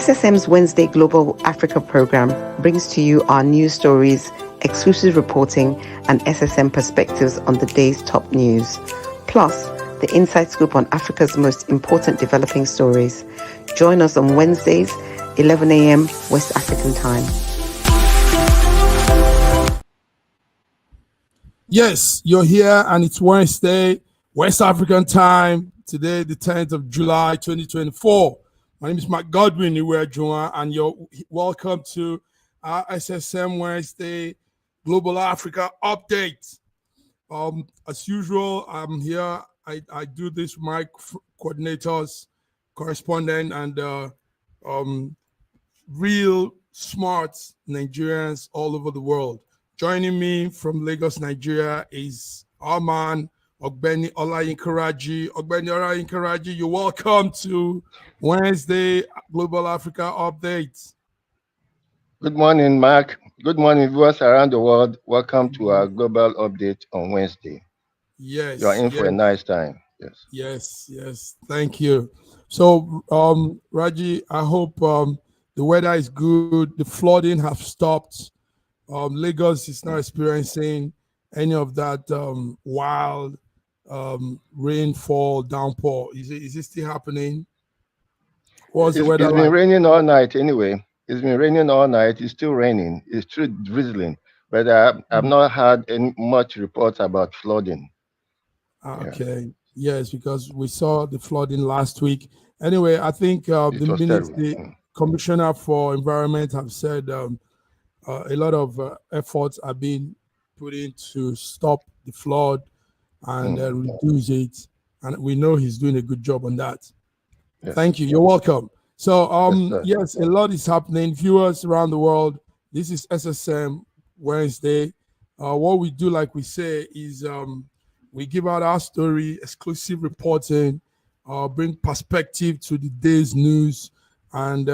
SSM's Wednesday Global Africa program brings to you our news stories, exclusive reporting, and SSM perspectives on the day's top news. Plus, the inside scoop on Africa's most important developing stories. Join us on Wednesdays, 11 a.m. West African time. Yes, you're here and it's Wednesday, West African time. Today, the 10th of July, 2024. My name is Mark Godwin Iwejuwa, and you're welcome to our SSM Wednesday Global Africa update. As usual, I'm here. I do this with my coordinators, correspondent, and real smart Nigerians all over the world. Joining me from Lagos, Nigeria is our man, Ogbeni Olayinkaraji. Ogbeni Olayinkaraji, you're welcome to Wednesday Global Africa Update. Good morning, Mark. Good morning, viewers around the world. Welcome to our Global Update on Wednesday. Yes. You're in for a nice time. Yes. Thank you. So, Raji, I hope the weather is good. The flooding have stopped. Lagos is not experiencing any of that wild rainfall, downpour. Is it still happening? What's the weather like? It's been raining all night anyway. It's been raining all night. It's still raining. It's still drizzling. But I've not had any much reports about flooding. Okay. Yeah. Yes, because we saw the flooding last week. Anyway, I think the Commissioner for Environment have said a lot of efforts are being put in to stop the flood and reduce it. And we know he's doing a good job on that. Yes. Thank you. You're welcome. So, yes, a lot is happening. Viewers around the world, this is SSM Wednesday. What we do, like we say, is we give out our story, exclusive reporting, bring perspective to the day's news, and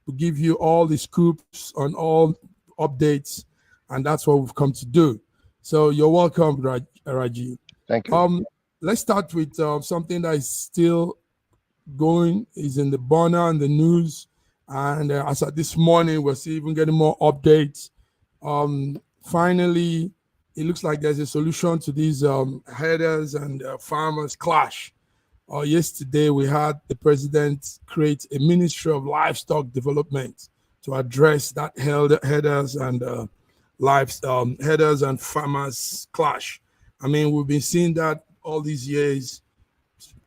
we give you all the scoops on all updates, and that's what we've come to do. So you're welcome, Raji. Thank you. Let's start with something that is still going, is in the burner and the news, and as of this morning, we're still even getting more updates. Finally, it looks like there's a solution to these herders and farmers clash. Yesterday, we had the president create a Ministry of Livestock Development to address that herders and farmers clash. I mean, we've been seeing that all these years,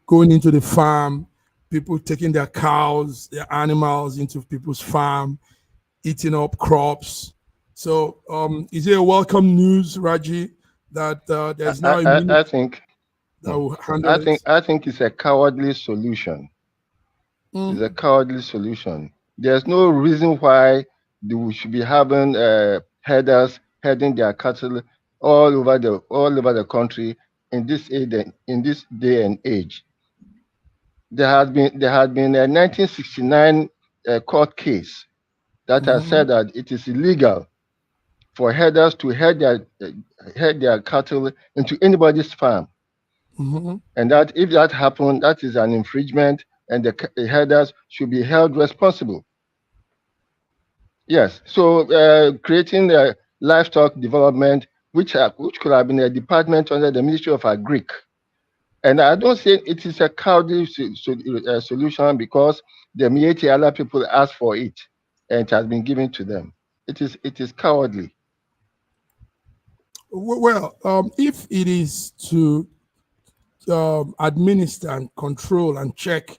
going into the farm, people taking their cows, their animals into people's farm, eating up crops. So is it a welcome news, Raji, that there's now I think it's a cowardly solution. It's a cowardly solution. There's no reason why we should be having herders herding their cattle all over the country in this day and age. There had been a 1969 court case that has said that it is illegal for herders to herd their cattle into anybody's farm, and that if that happened, that is an infringement, and the herders should be held responsible. Yes, so creating the livestock development, which could have been a department under the Ministry of Agric, And I don't say it is a cowardly solution because the Mieti Allah people asked for it and it has been given to them. It is cowardly. Well, if it is to administer and control and check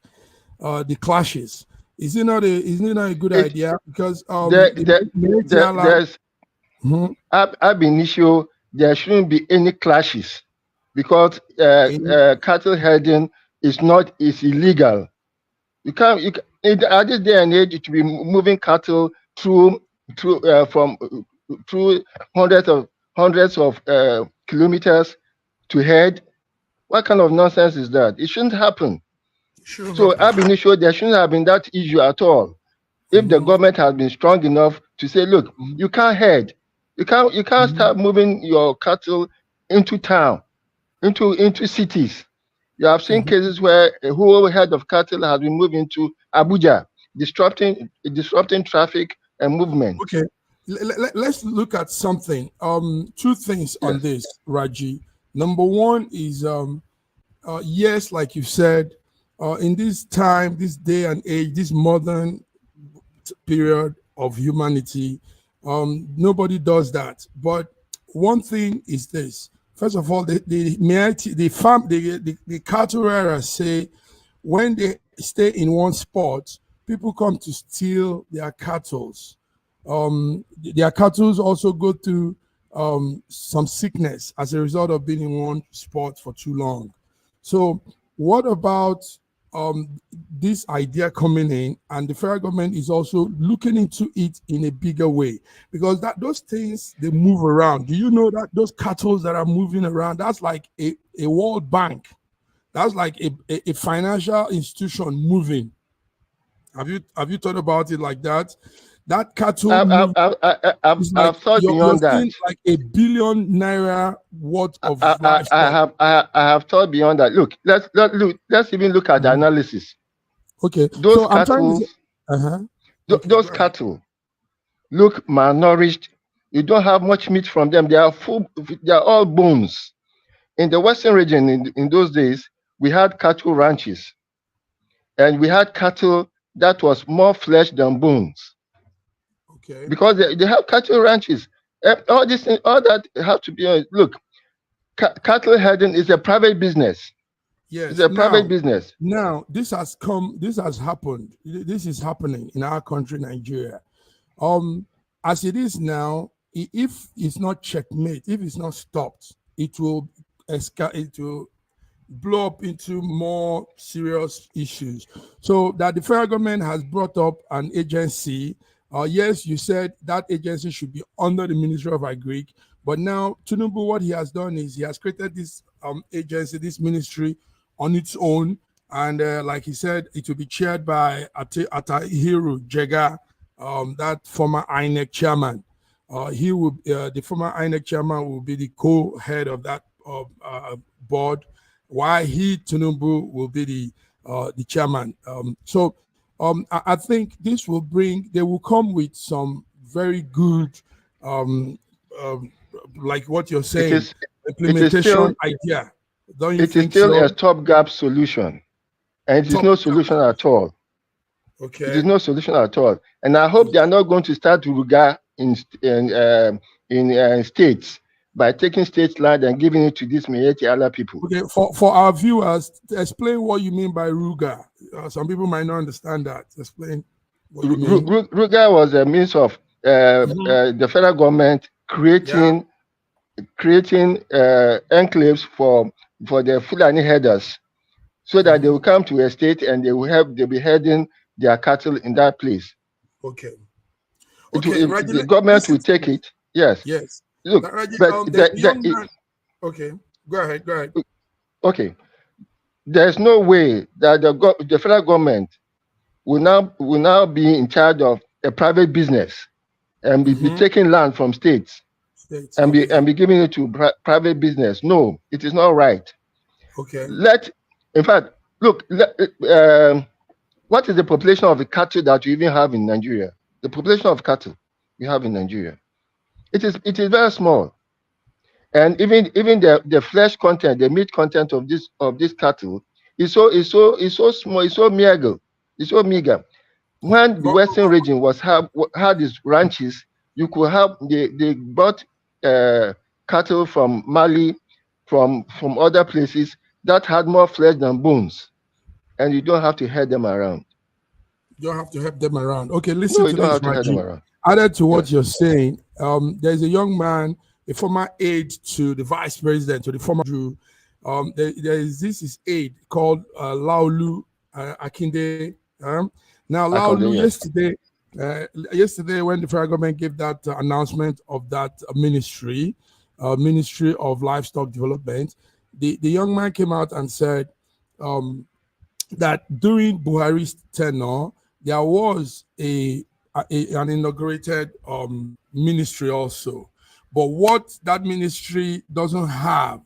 the clashes, is it not a good idea? Because there's ab initio, there shouldn't be any clashes because cattle herding is illegal. You can't at this day and age to be moving cattle through hundreds of kilometers to herd. What kind of nonsense is that? It shouldn't happen. So ab initio, there shouldn't have been that issue at all. If the government has been strong enough to say, look, you can't herd, you can't start moving your cattle into town, into cities. You have seen cases where a whole herd of cattle has been moved into Abuja, disrupting traffic and movement. Okay, let's look at something. Two things on this, Raji. Number one is yes, like you said, in this time, this day and age, this modern period of humanity, nobody does that. But one thing is this: first of all, the cattle rearers say when they stay in one spot, people come to steal their cattle. Their cattle also go through some sickness as a result of being in one spot for too long. So what about this idea coming in, and the federal government is also looking into it in a bigger way, because those things, they move around. Do you know that those cattle that are moving around, that's like a World Bank, that's like a financial institution moving. Have you thought about it like that? That cattle, I've thought beyond that. Like $1 billion worth of I have thought beyond that. Look, let's even look at the analysis. Okay, those cattle look malnourished. You don't have much meat from them. They are all bones. In the Western region, in those days, we had cattle ranches, and we had cattle that was more flesh than bones. Okay. Because they have cattle ranches. All that have to be. Look, cattle herding is a private business. Yes, it's a private business. Now, this has happened. This is happening in our country, Nigeria. As it is now, if it's not checkmate, if it's not stopped, it will blow up into more serious issues. So that the federal government has brought up an agency. Yes, you said that agency should be under the Ministry of Agric, but now Tinubu, what he has done is he has created this agency, this ministry on its own, and like he said, it will be chaired by Atahiru Jega, that former INEC chairman. He will, the former INEC chairman will be the co-head of that board, while Tinubu will be the chairman. I think this will they will come with some very good, like what you're saying, implementation idea. Don't you think so? It is still a stopgap solution, and it is no solution at all. Okay. It is no solution at all, and I hope they are not going to start Ruga in states by taking state land and giving it to these Mieti Allah people. Okay, for our viewers, explain what you mean by Ruga. Some people might not understand that. Explain what you mean. Ruga was a means of the federal government creating enclaves for the Fulani herders, so that they will come to a state and they'll be herding their cattle in that place. Okay. The government will take it. Yes. Yes. Look, okay, go ahead. Okay, there's no way that the federal government will now be in charge of a private business and be taking land from states and be giving it to private business. No, it is not right. Okay. In fact, look. What is the population of the cattle that you even have in Nigeria? The population of cattle you have in Nigeria. It is very small. And even the flesh content, the meat content of this cattle is so small, it's so meager, it's so meager. When the Western region had its ranches, you could have they bought cattle from Mali, from other places that had more flesh than bones, and you don't have to herd them around. You don't have to help them around. Okay, listen to don't this, have to herd them Raji. around. Added to what you're saying, there's a young man, a former aide to the vice president, to the former Drew. There is his aide called Laulu Akinde. Now, Laulu, yesterday when the federal government gave that announcement of that Ministry of Livestock Development, the young man came out and said that during Buhari's tenure, there was an inaugurated ministry also. But what that ministry doesn't have,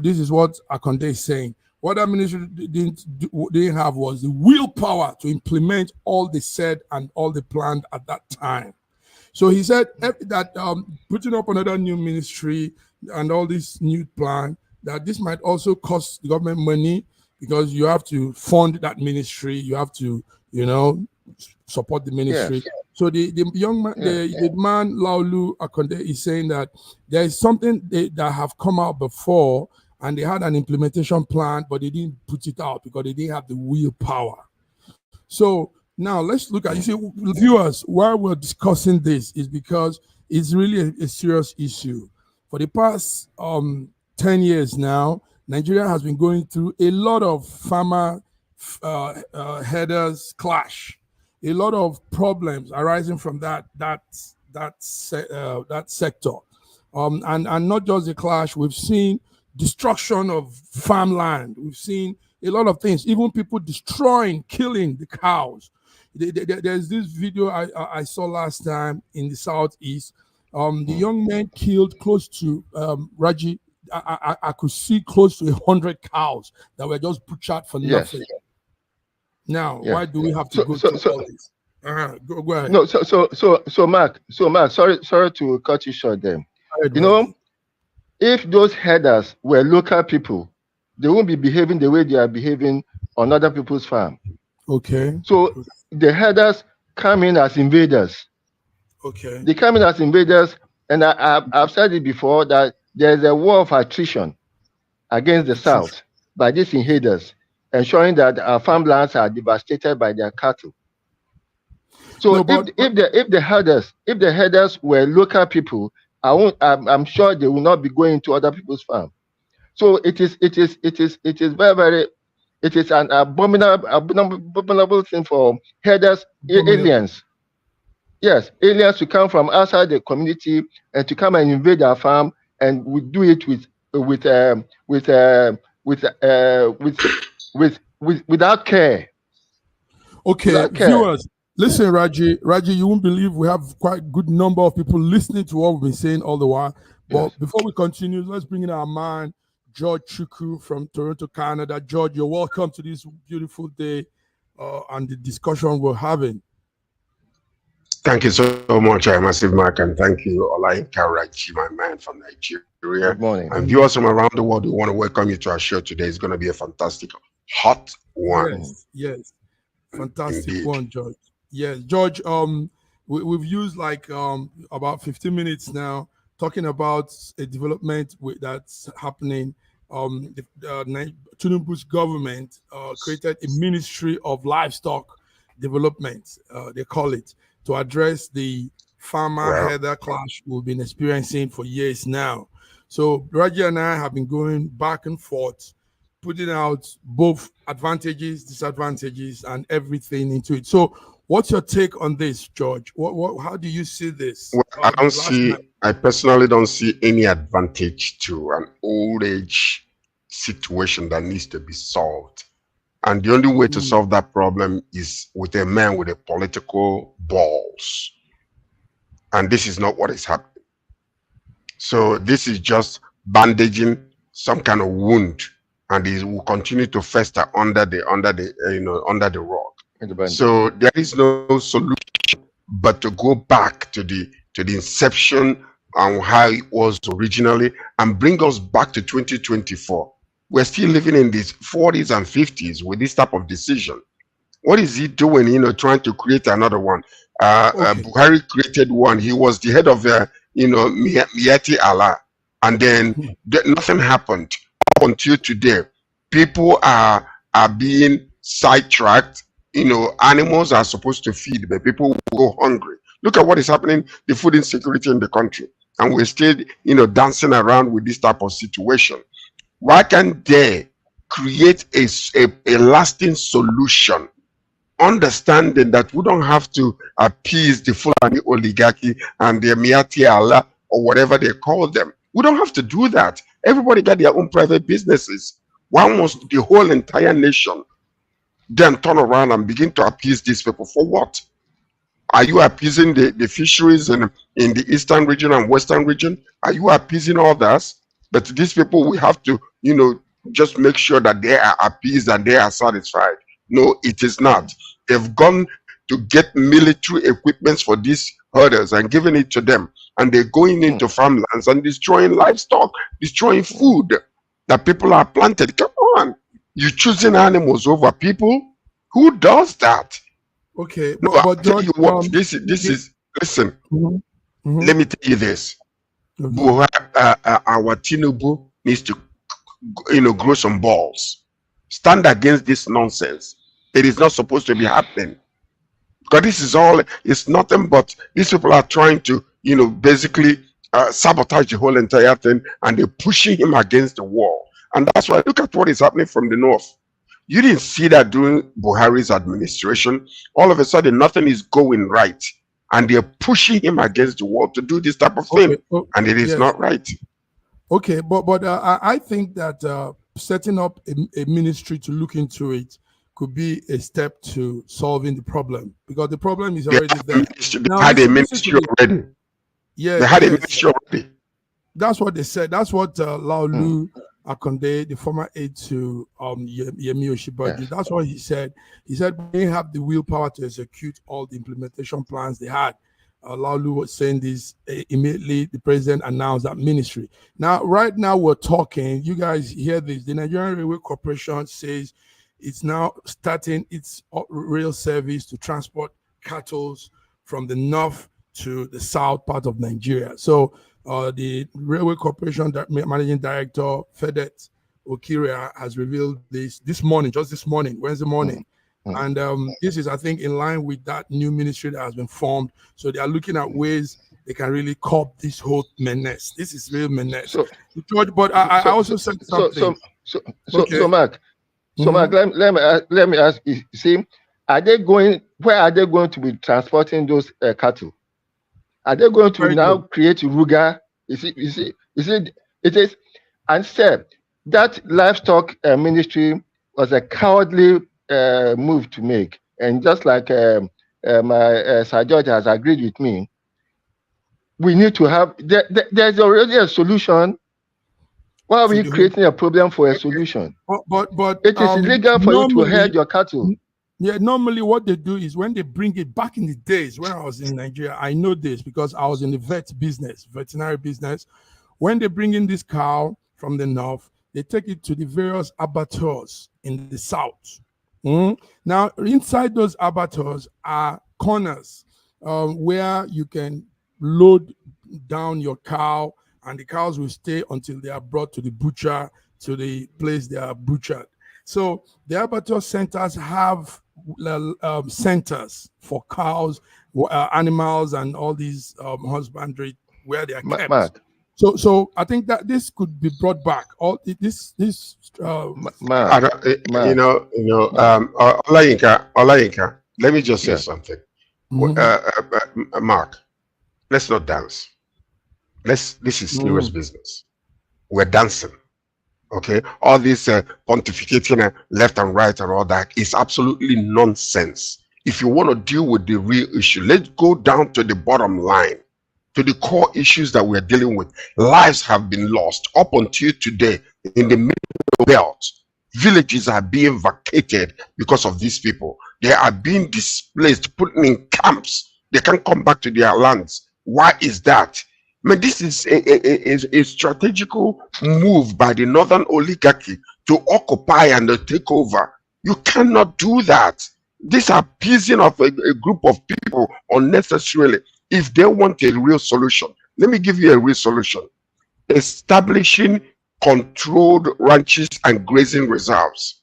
this is what Akonde is saying, what that ministry didn't have was the willpower to implement all they said and all they planned at that time. So he said that putting up another new ministry and all this new plan, that this might also cost the government money, because you have to fund that ministry, you have to, support the ministry. Yes. So the young man, the man Laulu Akonde is saying that there is something that have come out before, and they had an implementation plan, but they didn't put it out because they didn't have the willpower. So now let's look at, you see, viewers, why we're discussing this is because it's really a serious issue. For the past 10 years now, Nigeria has been going through a lot of farmer headers clash, a lot of problems arising from that sector, and not just the clash. We've seen destruction of farmland. We've seen a lot of things, even people destroying, killing the cows. There's this video I saw last time in the southeast. The young man killed close to Raji. I could see close to 100 cows that were just butchered for nothing. Yes. Now, why do we have to go through all this? Go ahead. No, so Mark, sorry to cut you short there. If those headers were local people, they won't be behaving the way they are behaving on other people's farm. Okay. So the headers come in as invaders. Okay. They come in as invaders, and I've said it before that there's a war of attrition against the South by these invaders, ensuring that our farmlands are devastated by their cattle. So if the headers were local people, I'm sure they will not be going to other people's farm. So it is very an abominable thing for headers, aliens. Yes, aliens to come from outside the community and to come and invade our farm, and we do it without care. Okay, without care. Viewers, listen, Raji, you won't believe we have quite a good number of people listening to what we've been saying all the while. But before we continue, let's bring in our man, George Chukwu from Toronto, Canada. George, you're welcome to this beautiful day and the discussion we're having. Thank you so much, Massive Mark, and thank you, Olayinka Raji, my man from Nigeria. Good morning. And viewers from around the world, we want to welcome you to our show today. It's going to be a fantastic, hot one. Yes. Fantastic Indeed. One, George. Yes, George, we've used like about 15 minutes now talking about a development that's happening. Tinubu's government created a Ministry of Livestock Development, they call it, to address the farmer-header clash we've been experiencing for years now. So Raji and I have been going back and forth, putting out both advantages, disadvantages, and everything into it. So what's your take on this, George? How do you see this? Well, I personally don't see any advantage to an old age situation that needs to be solved. And the only way to solve that problem is with a man with a political balls. And this is not what is happening. So this is just bandaging some kind of wound, and it will continue to fester under the rug. So there is no solution but to go back to the inception and how it was originally and bring us back to 2024. We're still living in these 40s and 50s with this type of decision. What is he doing, trying to create another one? Buhari created one. He was the head of, Miyetti Allah. And then nothing happened up until today. People are being sidetracked. Animals are supposed to feed, but people will go hungry. Look at what is happening, the food insecurity in the country. And we're still, dancing around with this type of situation. Why can't they create a lasting solution, understanding that we don't have to appease the Fulani oligarchy and the Miyetti Allah or whatever they call them? We don't have to do that. Everybody got their own private businesses. Why must the whole entire nation then turn around and begin to appease these people? For what? Are you appeasing the fisheries in the eastern region and western region? Are you appeasing others? But these people, we have to, just make sure that they are appeased and they are satisfied. No, it is not. They've gone to get military equipment for these herders and giving it to them. And they're going into farmlands and destroying livestock, destroying food that people are planted. Come on. You're choosing animals over people? Who does that? Okay. No, I'll tell you what, this is, listen, let me tell you this. Our Tinubu needs to, grow some balls. Stand against this nonsense. It is not supposed to be happening. Because this is all, it's nothing but these people are trying to, basically sabotage the whole entire thing, and they're pushing him against the wall. And that's why, look at what is happening from the north. You didn't see that during Buhari's administration. All of a sudden, nothing is going right. And they're pushing him against the wall to do this type of thing. And it is not right. Okay, but I think that setting up a ministry to look into it could be a step to solving the problem, because the problem is already there. They had a ministry already. Yeah, they had a ministry already. That's what they said. That's what Laolu Akonde, the former aide to Yemi Osinbajo, that's what he said. He said they have the willpower to execute all the implementation plans they had. Laolu was saying this immediately. The president announced that ministry. Now, right now we're talking. You guys hear this? The Nigerian Railway Corporation says it's now starting its rail service to transport cattle from the north to the south part of Nigeria. So the Railway Corporation Managing Director, Fedet Okiria, has revealed this morning, Wednesday morning. And this is, I think, in line with that new ministry that has been formed. So they are looking at ways they can really curb this whole menace. This is real menace. But I also said something. So Mark, let me ask you. See, where are they going to be transporting those cattle? Are they going to now create Ruga? It is, and said that livestock ministry was a cowardly move to make. And just like my Sir George has agreed with me, we need to have, there's already a solution. Why are we creating a problem for a solution? But it is illegal for you to herd your cattle. Yeah, normally what they do is when they bring it back in the days when I was in Nigeria, I know this because I was in the veterinary business. When they bring in this cow from the north, they take it to the various abattoirs in the south. Now, inside those abattoirs are corners where you can load down your cow, and the cows will stay until they are brought to the butcher, to the place they are butchered. So the abattoir centers have centers for cows, animals, and all these husbandry where they are kept. Mark. So I think that this could be brought back. All this Olayinka, let me just say something. Mark, let's not dance. This is serious business. We're dancing. Okay, all this pontificating left and right and all that is absolutely nonsense. If you want to deal with the real issue, let's go down to the bottom line, to the core issues that we're dealing with. Lives have been lost up until today in the middle belt. Villages are being vacated because of these people. They are being displaced, put in camps. They can't come back to their lands. Why is that? Man, this is a strategical move by the northern oligarchy to occupy and take over. You cannot do that. These are abusing of a group of people unnecessarily. If they want a real solution, let me give you a real solution. Establishing controlled ranches and grazing reserves.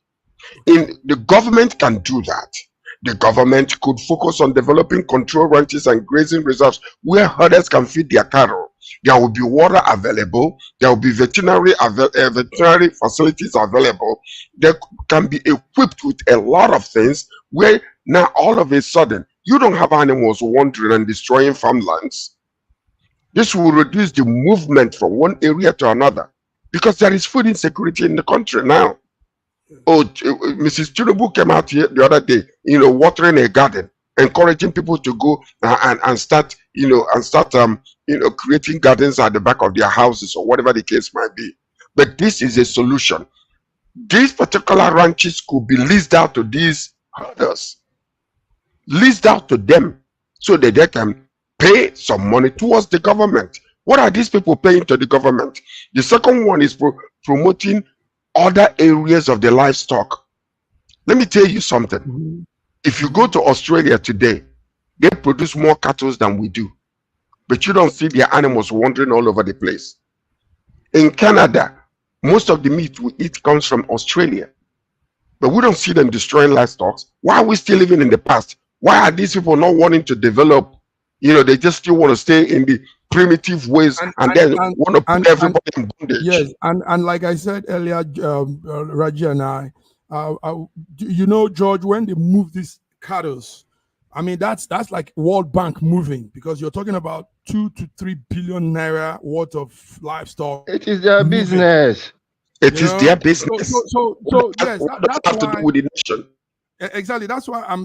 The government can do that. The government could focus on developing controlled ranches and grazing reserves where herders can feed their cattle. There will be water available. There will be veterinary facilities available. They can be equipped with a lot of things where now all of a sudden you don't have animals wandering and destroying farmlands. This will reduce the movement from one area to another because there is food insecurity in the country now. Oh, Mrs. Tinubu came out here the other day, watering a garden, encouraging people to go and start, creating gardens at the back of their houses or whatever the case might be. But this is a solution. These particular ranches could be leased out to these herders, leased out to them so that they can pay some money towards the government. What are these people paying to the government? The second one is promoting other areas of the livestock. Let me tell you something. If you go to Australia today, they produce more cattle than we do, but you don't see their animals wandering all over the place. In Canada, most of the meat we eat comes from Australia, but we don't see them destroying livestock. Why are we still living in the past? Why are these people not wanting to develop? They just still want to stay in the primitive ways and then want to put everybody in bondage. Yes, and like I said earlier, Raji and I, George, when they move these cattle, I mean that's like World Bank moving, because you're talking about 2 to 3 billion naira worth of livestock. It is their business. It is their business. So yes, that's have to do with the nation. Exactly. That's why I'm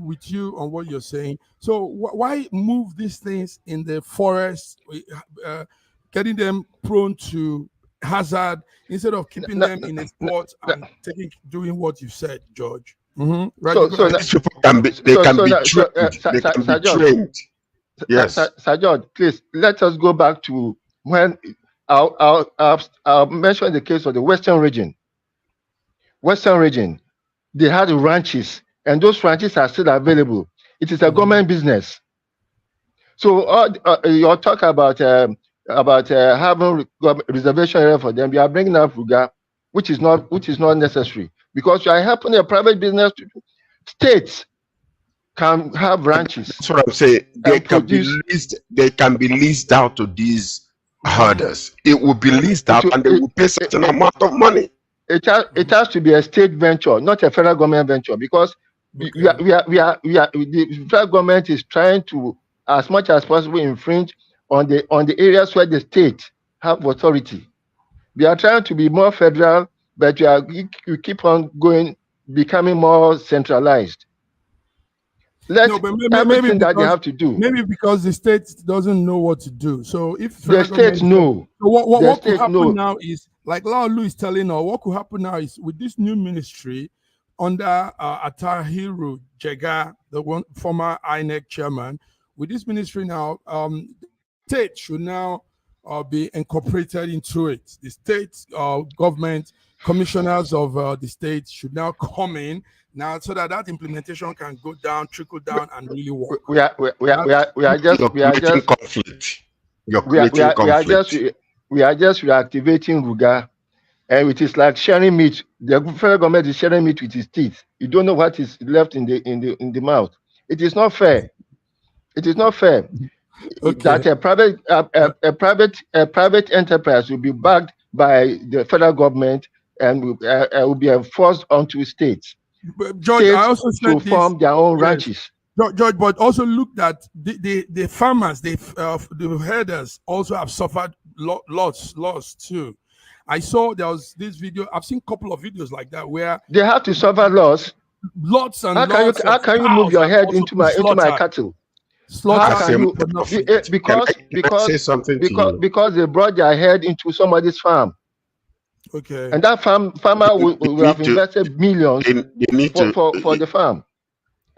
with you on what you're saying. So why move these things in the forest, getting them prone to hazard instead of keeping them in a spot and doing what you said, George? Right. They can be trained. Yes, Sir George, please let us go back to when I'll mention the case of the Western region. They had ranches, and those ranches are still available. It is a government business. So you're talking about having reservation area for them. You are bringing up Ruga, which is not necessary, because you are helping a private business. States can have ranches. That's what I'm saying. They can be leased out to these herders. It will be leased out, and they will pay certain amount of money. It has to be a state venture, not a federal government venture, because the federal government is trying to, as much as possible, infringe on the areas where the state have authority. We are trying to be more federal, but you keep on becoming more centralized. Everything that they have to do. Maybe because the state doesn't know what to do. So if the states know, so what could happen now is, like Laolu is telling us, what could happen now is with this new ministry under Atahiru Jega, the former INEC chairman, with this ministry now, the state should now be incorporated into it. The state government commissioners of the state should now come in now, so that implementation can go down, trickle down, and really work. We are just conflict. We are just reactivating Ruga, and it is like sharing meat. The federal government is sharing meat with its teeth. You don't know what is left in the mouth. It is not fair. It is not fair that a private enterprise will be backed by the federal government and will be forced onto states. But George, I also said to form their own ranches. George, but also look that the farmers, the herders also have suffered loss too. I saw there was this video. I've seen a couple of videos like that where they have to suffer loss. Lots and lots. How can you move your head into my cattle? Because they brought their head into somebody's farm. Okay. And that farmer will have invested millions for the farm,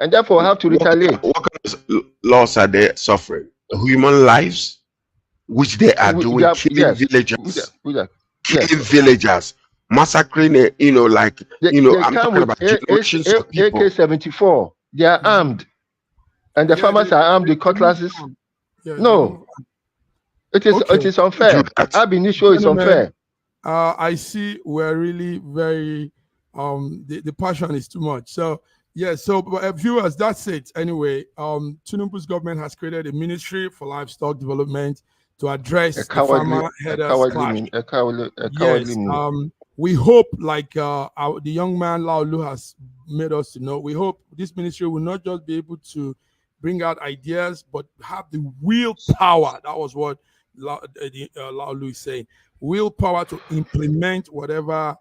and therefore have to retaliate. What kind of loss are they suffering? Human lives? which they are doing, killing villagers, killing villagers, massacring, like, I'm talking about generations of people. AK-74, they are armed. And the farmers are armed with cutlasses. No. It is unfair. Ab initio is unfair. I see we're really very, the passion is too much. So, yeah, so viewers, that's it. Anyway, Tinubu's government has created a ministry for livestock development to address the farmer headers clash. Yes, we hope, like the young man Laolu has made us to know, we hope this ministry will not just be able to bring out ideas, but have the willpower. That was what Laolu is saying. Willpower to implement whatever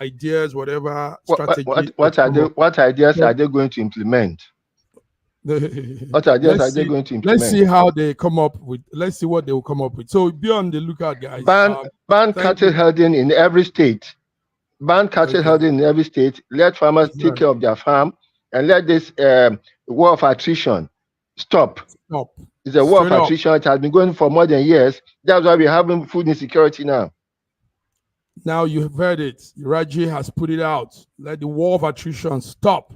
ideas, whatever strategy. What ideas are they going to implement? What ideas are they going to implement? Let's see how they come up with. Let's see what they will come up with. So be on the lookout, guys. Ban cattle herding in every state. Ban cattle herding in every state. Let farmers take care of their farm, and let this war of attrition stop. It's a war of attrition. It has been going for more than years. That's why we're having food insecurity now. Now you've heard it. Raji has put it out. Let the war of attrition stop.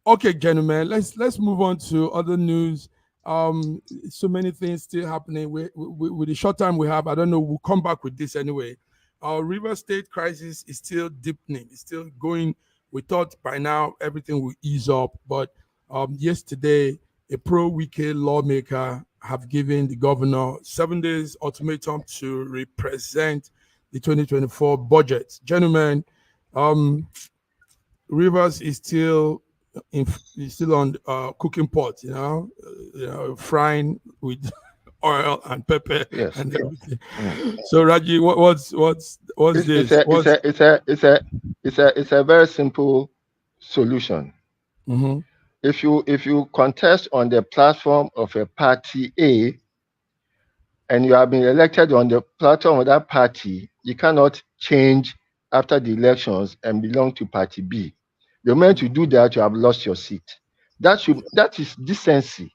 Okay, gentlemen, let's move on to other news. So many things still happening. With the short time we have, I don't know, we'll come back with this anyway. Our River State crisis is still deepening. It's still going. We thought by now everything will ease up, but yesterday, a pro-Wike lawmaker have given the governor 7 days ultimatum to represent the 2024 budget. Gentlemen, Rivers is still on cooking pot, frying with oil and pepper and everything. So Raji, what's this? It's a very simple solution. Mm-hmm. If you contest on the platform of a party A, and you have been elected on the platform of that party, you cannot change after the elections and belong to party B. The moment you do that, you have lost your seat. That is decency.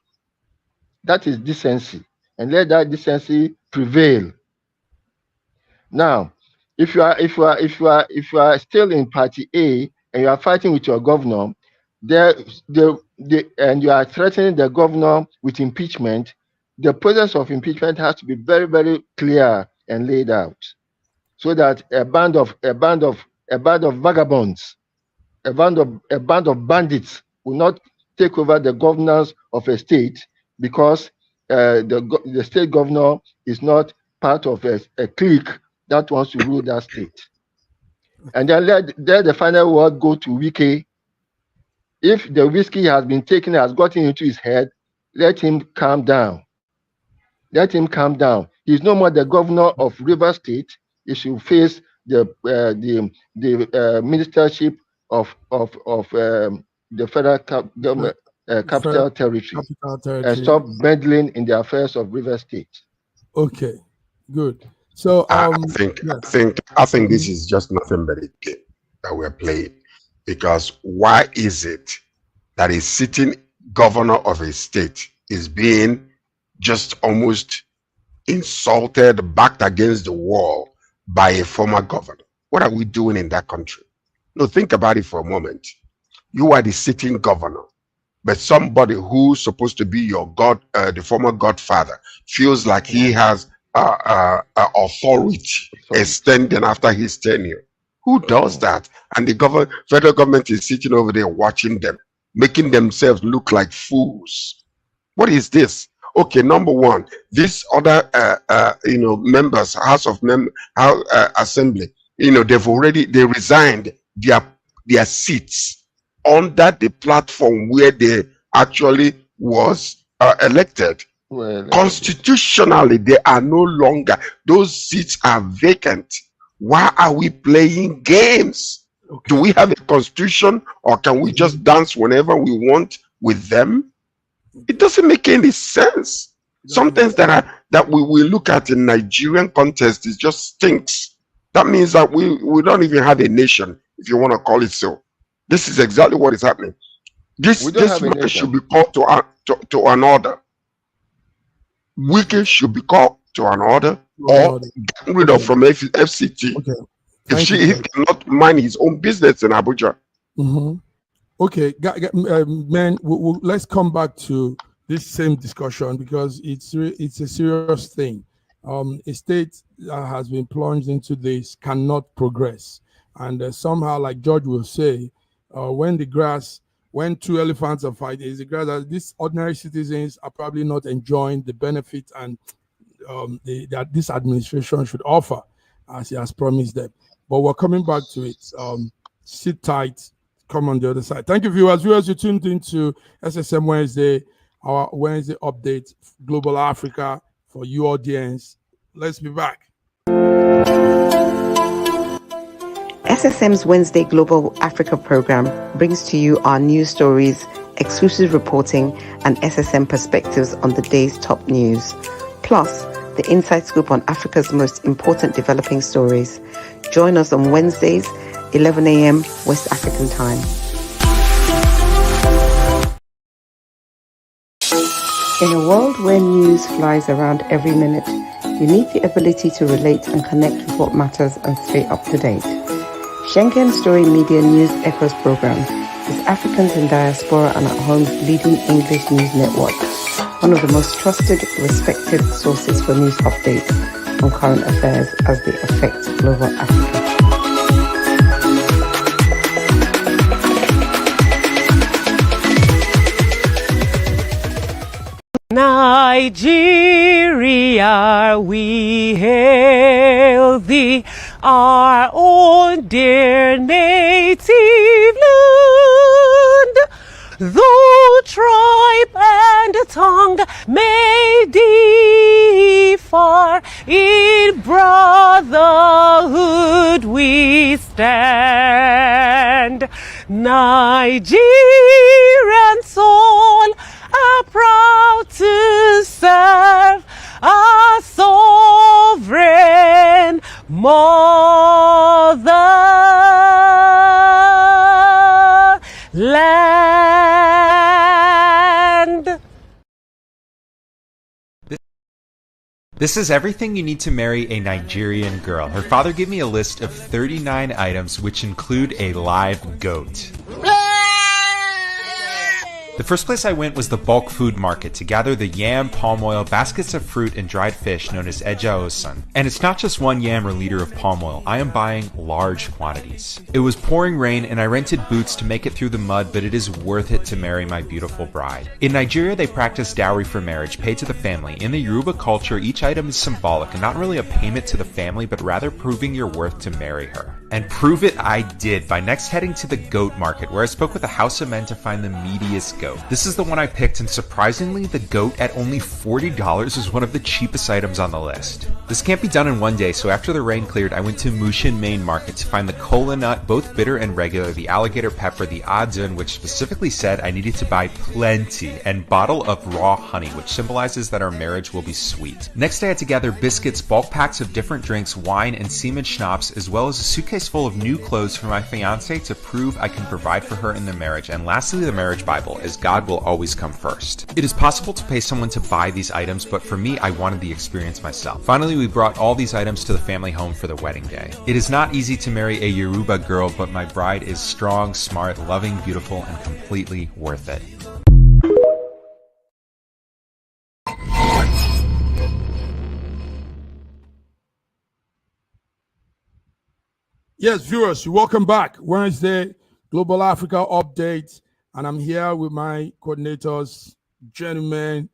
That is decency, and let that decency prevail. Now, if you are still in party A and you are fighting with your governor, and you are threatening the governor with impeachment, the process of impeachment has to be very, very clear and laid out, so that a band of vagabonds, a band of bandits will not take over the governance of a state because the state governor is not part of a clique that wants to rule that state. And then let the final word go to Wike. If the whiskey has been taken, has gotten into his head, let him calm down. Let him calm down. He's no more the governor of River State. He should face the ministership of the federal government, capital territory, and stop meddling in the affairs of River State. Okay, good. So I think this is just nothing but a game that we're playing. Because why is it that a sitting governor of a state is being just almost insulted, backed against the wall by a former governor? What are we doing in that country? No, think about it for a moment. You are the sitting governor, but somebody who's supposed to be your the former godfather, feels like he has authority extending after his tenure. Who does that? And the federal government is sitting over there watching them, making themselves look like fools. What is this? Okay, number one, this other members, House Assembly, they resigned their seats under the platform where they actually was elected. Well, constitutionally, they are no longer, those seats are vacant. Why are we playing games? Okay. Do we have a constitution, or can we just dance whenever we want with them? It doesn't make any sense. Some things that we look at in Nigerian context, it just stinks. That means that we don't even have a nation, if you want to call it so. This is exactly what is happening. This matter should be called to an order. Wike should be called to an order or get rid of from FCT if he cannot mind his own business in Abuja. Okay, man, let's come back to this same discussion because it's a serious thing. A state that has been plunged into this cannot progress, and somehow, like George will say, when two elephants are fighting, is the grass that these ordinary citizens are probably not enjoying the benefit and that this administration should offer, as he has promised them. But we're coming back to it. Sit tight. Come on the other side. Thank you, viewers. You tuned into SSM Wednesday, our Wednesday update, Global Africa for you audience. Let's be back. SSM's Wednesday Global Africa program brings to you our news stories, exclusive reporting, and SSM perspectives on the day's top news. Plus, the inside scoop on Africa's most important developing stories. Join us on Wednesdays, 11 a.m. West African time. In a world where news flies around every minute, you need the ability to relate and connect with what matters and stay up to date. Schengen Story Media News Echoes program is Africans in diaspora and at home's leading English news network, one of the most trusted, respected sources for news updates on current affairs as they affect global Africa. Nigeria, we hail thee, our own dear native land. Though tribe and tongue may differ, in brotherhood we stand. Nigerian soul are proud to serve our sovereign motherland. This is everything you need to marry a Nigerian girl. Her father gave me a list of 39 items which include a live goat. The first place I went was the bulk food market to gather the yam, palm oil, baskets of fruit, and dried fish known as eja osan. And it's not just one yam or liter of palm oil, I am buying large quantities. It was pouring rain and I rented boots to make it through the mud, but it is worth it to marry my beautiful bride. In Nigeria, they practice dowry for marriage, paid to the family. In the Yoruba culture, each item is symbolic and not really a payment to the family, but rather proving your worth to marry her. And prove it I did by next heading to the goat market, where I spoke with a house of men to find the meatiest goat. This is the one I picked, and surprisingly, the goat at only $40 is one of the cheapest items on the list. This can't be done in one day, so after the rain cleared, I went to Mushin Main Market to find the kola nut, both bitter and regular, the alligator pepper, the adun, which specifically said I needed to buy plenty, and bottle of raw honey, which symbolizes that our marriage will be sweet. Next, I had to gather biscuits, bulk packs of different drinks, wine, and semen schnapps, as well as a suitcase full of new clothes for my fiancé to prove I can provide for her in the marriage, and lastly, the marriage Bible, as God will always come first. It is possible to pay someone to buy these items, but for me, I wanted the experience myself. Finally, we brought all these items to the family home for the wedding day. It is not easy to marry a Yoruba girl, but my bride is strong, smart, loving, beautiful, and completely worth it. Yes, viewers, welcome back. Wednesday, Global Africa update. And I'm here with my coordinators, gentlemen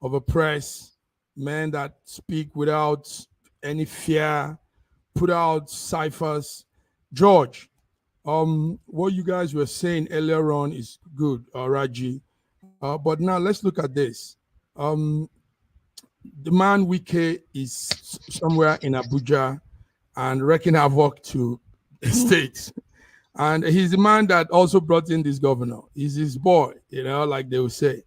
of a press, men that speak without any fear, put out ciphers. George, what you guys were saying earlier on is good, Raji. But now let's look at this. The man Wike is somewhere in Abuja and wreaking havoc to the states. And he's the man that also brought in this governor. He's his boy, like they would say.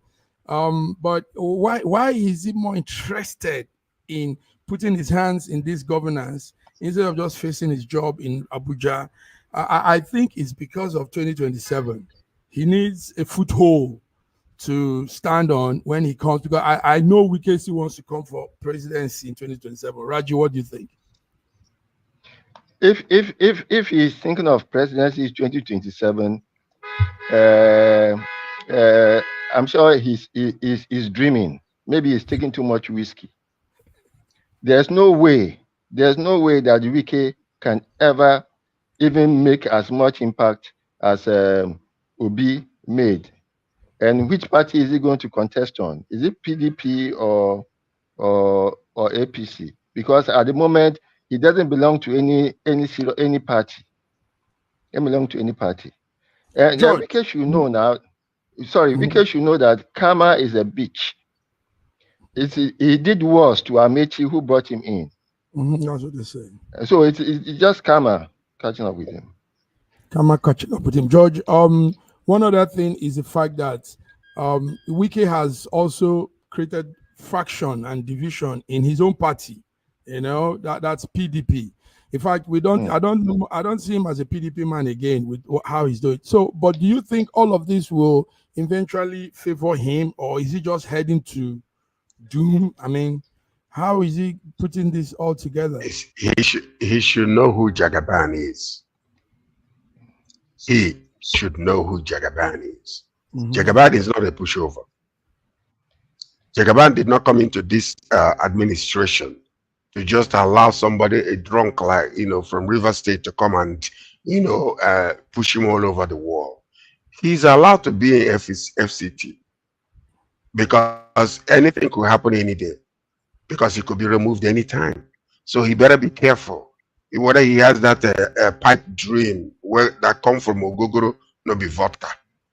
But why is he more interested in putting his hands in this governance instead of just facing his job in Abuja? I think it's because of 2027. He needs a foothold to stand on when he comes? Because I know Wike still wants to come for presidency in 2027. Raji, what do you think? If he's thinking of presidency in 2027, I'm sure he's dreaming. Maybe he's taking too much whiskey. There's no way that Wike can ever even make as much impact as Obi made. And which party is he going to contest on? Is it PDP or APC? Because at the moment he doesn't belong to any party. He doesn't belong to any party. And Wike should know now. Sorry, Wike should know that karma is a bitch. He did worse to Amechi, who brought him in. That's what they're saying. So it's just karma catching up with him. Karma catching up with him. George, one other thing is the fact that Wike has also created fraction and division in his own party. You know, that's PDP. In fact, I don't see him as a PDP man again with how he's doing. So, but do you think all of this will eventually favor him, or is he just heading to doom? I mean, how is he putting this all together? He should know who Jagaban is. He should know who Jagaban is. Jagaban is not a pushover. Jagaban did not come into this administration to just allow somebody, a drunk like, from River State, to come and, push him all over the world. He's allowed to be in FCT because anything could happen any day, because he could be removed anytime. So he better be careful. Whether he has that pipe dream that come from Ogogoro, no be vodka.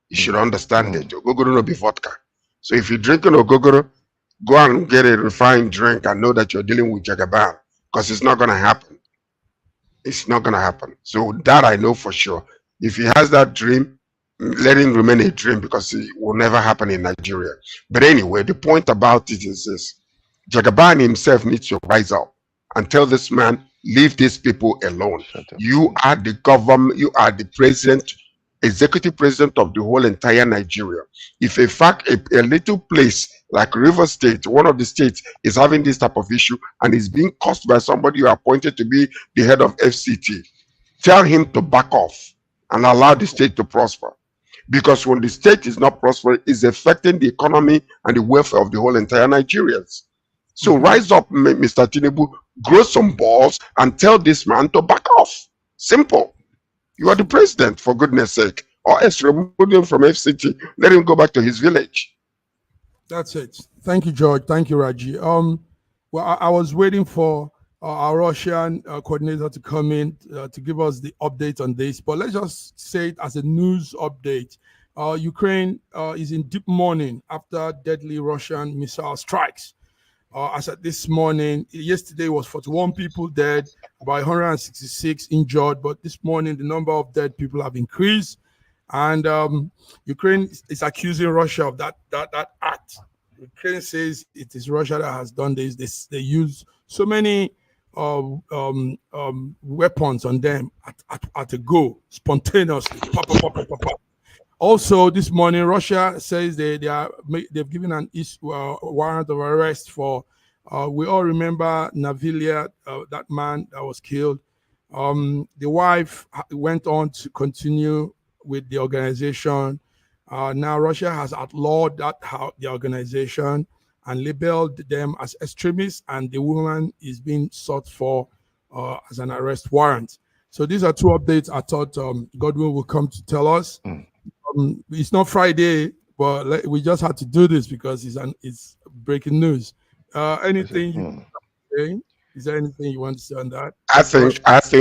You should understand it. Ogogoro no be vodka. So if you're drinking Ogogoro, go and get a refined drink and know that you're dealing with Jagaban, because it's not going to happen. It's not going to happen. So that I know for sure. If he has that dream, let him remain a dream, because it will never happen in Nigeria. But anyway, the point about it is this. Jagaban himself needs to rise up and tell this man, leave these people alone. You are the government, you are the president, executive president of the whole entire Nigeria. If in fact a little place like River State, one of the states, is having this type of issue and is being caused by somebody you appointed to be the head of FCT, tell him to back off and allow the state to prosper. Because when the state is not prospering, it's affecting the economy and the welfare of the whole entire Nigerians. So rise up, Mr. Tinubu, grow some balls and tell this man to back off. Simple. You are the president, for goodness sake. Or else remove him from FCT. Let him go back to his village. That's it. Thank you, George. Thank you, Raji. Well, I was waiting for our Russian coordinator to come in to give us the update on this. But let's just say it as a news update. Ukraine is in deep mourning after deadly Russian missile strikes. As at this morning, yesterday was 41 people dead, about 166 injured. But this morning, the number of dead people have increased. And Ukraine is accusing Russia of that act. Ukraine says it is Russia that has done this. They use so many weapons on them at a go, spontaneously. Also, this morning, Russia says they've given an warrant of arrest for. We all remember Navilia, that man that was killed. The wife went on to continue with the organization. Now Russia has outlawed the organization and labeled them as extremists, and the woman is being sought for as an arrest warrant. So these are two updates I thought Godwin will come to tell us. It's not Friday, but we just had to do this because it's breaking news. Anything you want to say? Is there anything you want to say on that? I think that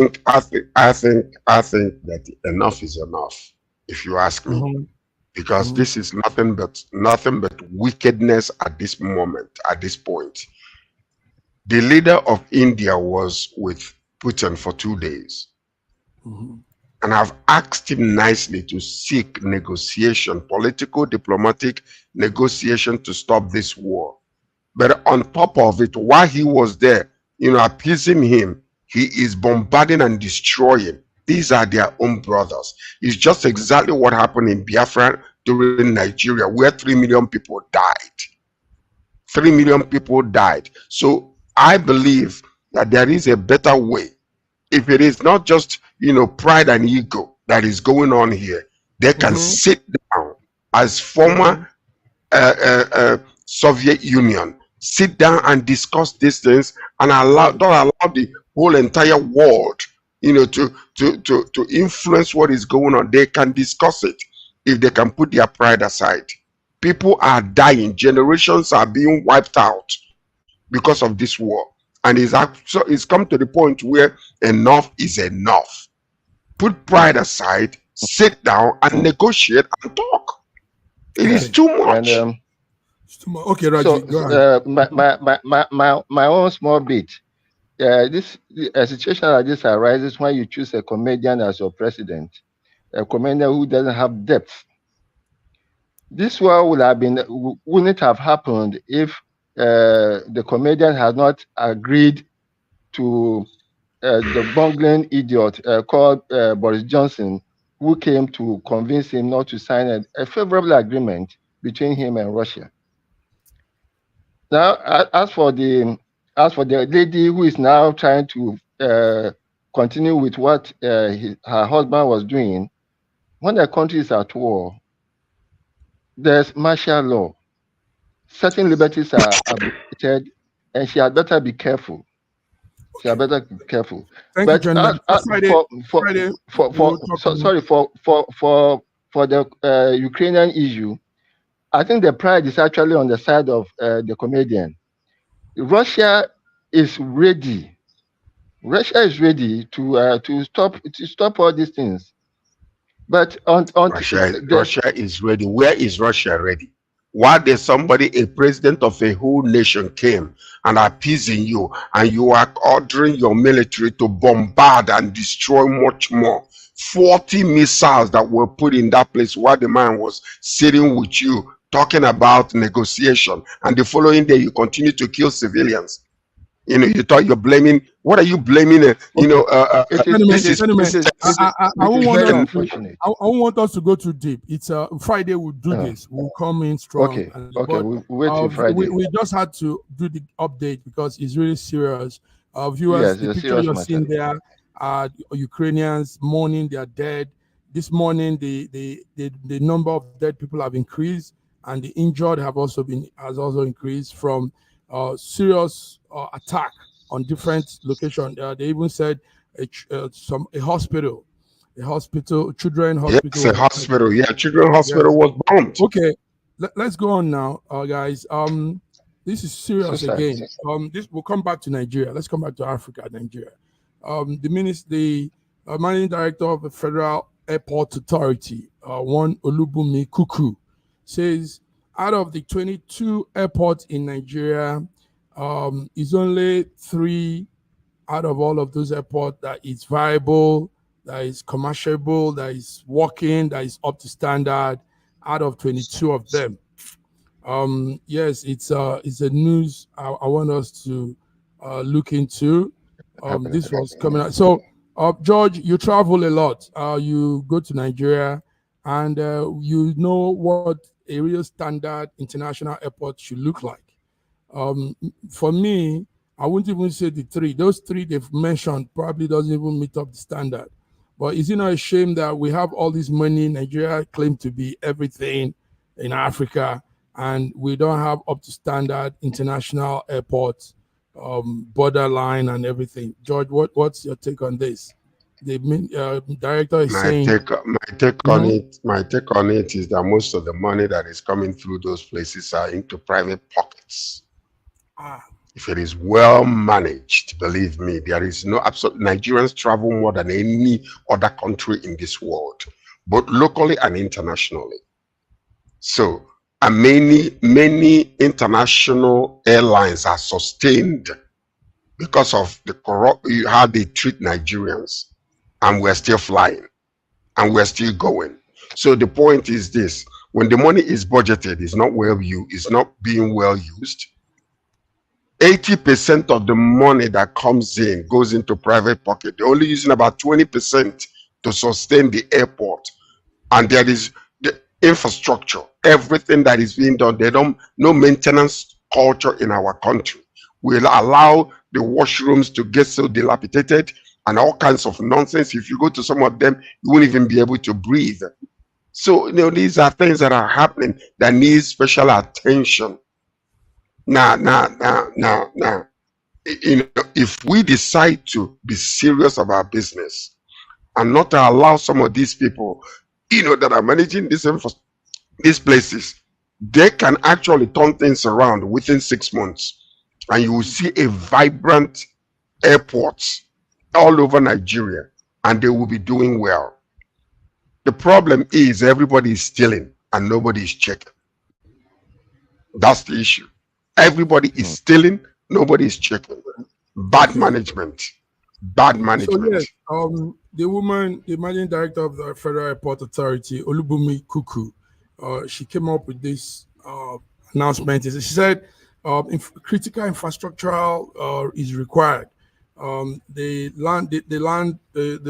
enough is enough, if you ask me, because this is nothing but wickedness at this moment, at this point. The leader of India was with Putin for 2 days. And I've asked him nicely to seek negotiation, political, diplomatic negotiation to stop this war. But on top of it, while he was there, appeasing him, he is bombarding and destroying. These are their own brothers. It's just exactly what happened in Biafra during Nigeria, where 3 million people died. 3 million people died. So I believe that there is a better way. If it is not just, pride and ego that is going on here, they can sit down as former Soviet Union, sit down and discuss these things, and don't allow the whole entire world, to influence what is going on. They can discuss it if they can put their pride aside. People are dying. Generations are being wiped out because of this war. And it's come to the point where enough is enough. Put pride aside, sit down and negotiate and talk. It is too much. And, okay, Raji, go ahead. My own small bit. A situation like this arises when you choose a comedian as your president, a comedian who doesn't have depth. This war wouldn't have happened if the comedian had not agreed to the bungling idiot called Boris Johnson, who came to convince him not to sign a favorable agreement between him and Russia. Now, as for the lady who is now trying to continue with what her husband was doing, when the country is at war, there's martial law. Certain liberties are abrogated, and she had better be careful. She had better be careful. Thank you, gentlemen. For the Ukrainian issue, I think the pride is actually on the side of the comedian. Russia is ready. Russia is ready to stop all these things. But Russia is ready. Where is Russia ready? Why did a president of a whole nation came and appeasing you, and you are ordering your military to bombard and destroy much more? 40 missiles that were put in that place while the man was sitting with you talking about negotiation, and the following day you continue to kill civilians. You thought you're blaming. What are you blaming? I want us to go too deep. It's Friday. We'll do this. We'll come in strong. Okay. We'll wait till Friday. We just had to do the update because it's really serious. Viewers, the picture you're seeing there are Ukrainians mourning their dead. This morning, the number of dead people have increased, and the injured has also increased from serious attack on different locations. They even said a hospital, children hospital. Yes, a hospital. Yeah, children hospital was bombed. Okay, let's go on now, guys. This is serious again. We'll come back to Nigeria. Let's come back to Africa, Nigeria. The managing director of the Federal Airport Authority, one Olubunmi Kuku, says out of the 22 airports in Nigeria, is only 3 out of all of those airports that is viable, that is commerciable, that is working, that is up to standard out of 22 of them. Yes, it's a news I want us to look into. This was coming out. So, George, you travel a lot. You go to Nigeria, and you know what a real standard international airport should look like. For me, I wouldn't even say the 3. Those 3 they've mentioned probably doesn't even meet up the standard. But is it not a shame that we have all this money? Nigeria claim to be everything in Africa, and we don't have up to standard international airports, borderline and everything. George, what's your take on this? The director is saying. My take on it is that most of the money that is coming through those places are into private pockets. If it is well managed, believe me, there is no absolute. Nigerians travel more than any other country in this world, both locally and internationally. So, and many international airlines are sustained because of how they treat Nigerians, and we're still flying, and we're still going. So the point is this: when the money is budgeted, it's not being well used. 80% of the money that comes in goes into private pocket. They're only using about 20% to sustain the airport. And there is infrastructure, everything that is being done. They don't, no maintenance culture in our country. We'll allow the washrooms to get so dilapidated and all kinds of nonsense. If you go to some of them, you won't even be able to breathe. So, you know, these are things that are happening that need special attention. Now, you know, if we decide to be serious about business and not to allow some of these people, you know, that are managing these places, they can actually turn things around within 6 months, and you will see a vibrant airports all over Nigeria, and they will be doing well. The problem is everybody is stealing and nobody is checking. That's the issue. Everybody is stealing, nobody is checking. Bad management. Bad management. So yes, the managing director of the Federal Airport Authority, Olubumi Kuku, she came up with this announcement. She said critical infrastructural is required. The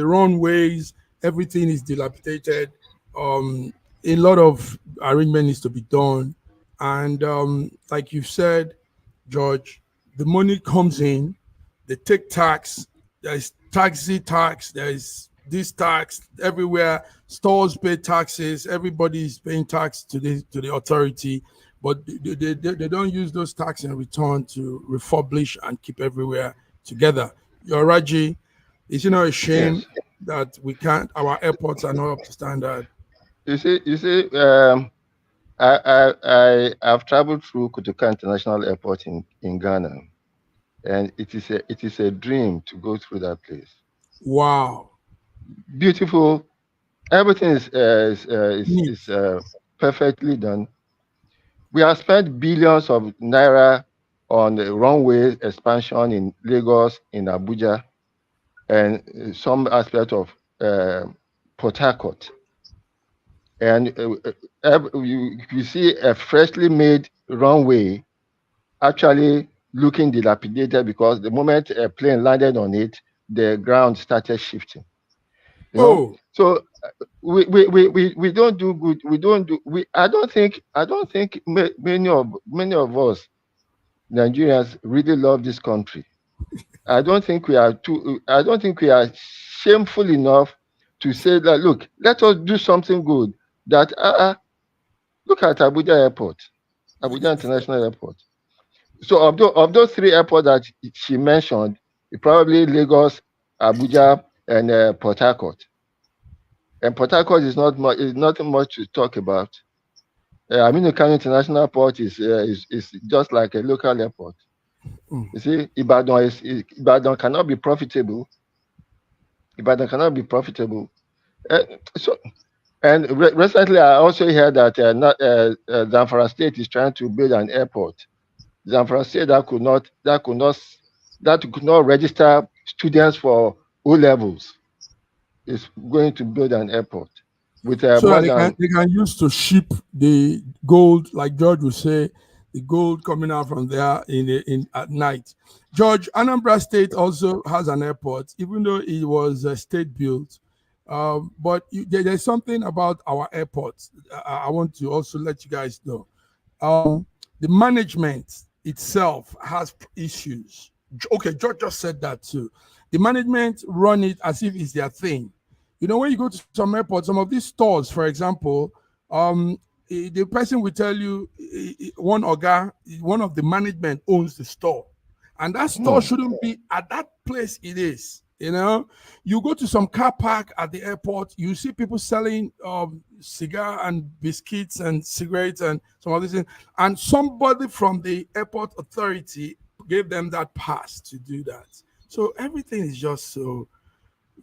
runways, everything is dilapidated. A lot of arrangement needs to be done. And like you said, George, the money comes in, they take tax, there's taxi tax, there's this tax everywhere, stores pay taxes, everybody is paying tax to the authority, but they don't use those tax in return to refurbish and keep everywhere together. You're Raji, is it not a shame that we can't, our airports are not up to standard? You see, I've traveled through Kotoka International Airport in Ghana, and it is a dream to go through that place. Wow, beautiful! Everything is perfectly done. We have spent billions of naira on the runway expansion in Lagos, in Abuja, and some aspect of Port Harcourt. And you see a freshly made runway actually looking dilapidated because the moment a plane landed on it, the ground started shifting. You know? So we don't do good. I don't think many of us Nigerians really love this country. I don't think we are shameful enough to say that, look, let us do something good. That look at Abuja Airport, Abuja International Airport. So of those three airports that she mentioned, probably Lagos, Abuja, and Port Harcourt. And Port Harcourt is nothing much to talk about. Aminu Kano International Port is just like a local airport. You see, Ibadan cannot be profitable. Ibadan cannot be profitable. And recently, I also heard that Zamfara State is trying to build an airport. Zamfara State that could not register students for O levels is going to build an airport with so that they can use to ship the gold, like George would say, the gold coming out from there at night. George, Anambra State also has an airport, even though it was state built. But there's something about our airports. I want to also let you guys know. The management itself has issues. Okay, George just said that too. The management run it as if it's their thing. You know, when you go to some airports, some of these stores, for example, the person will tell you one of the management owns the store, and that store shouldn't be at that place it is. You know, you go to some car park at the airport, you see people selling cigar and biscuits and cigarettes and some other things, and somebody from the airport authority gave them that pass to do that. So everything is just so.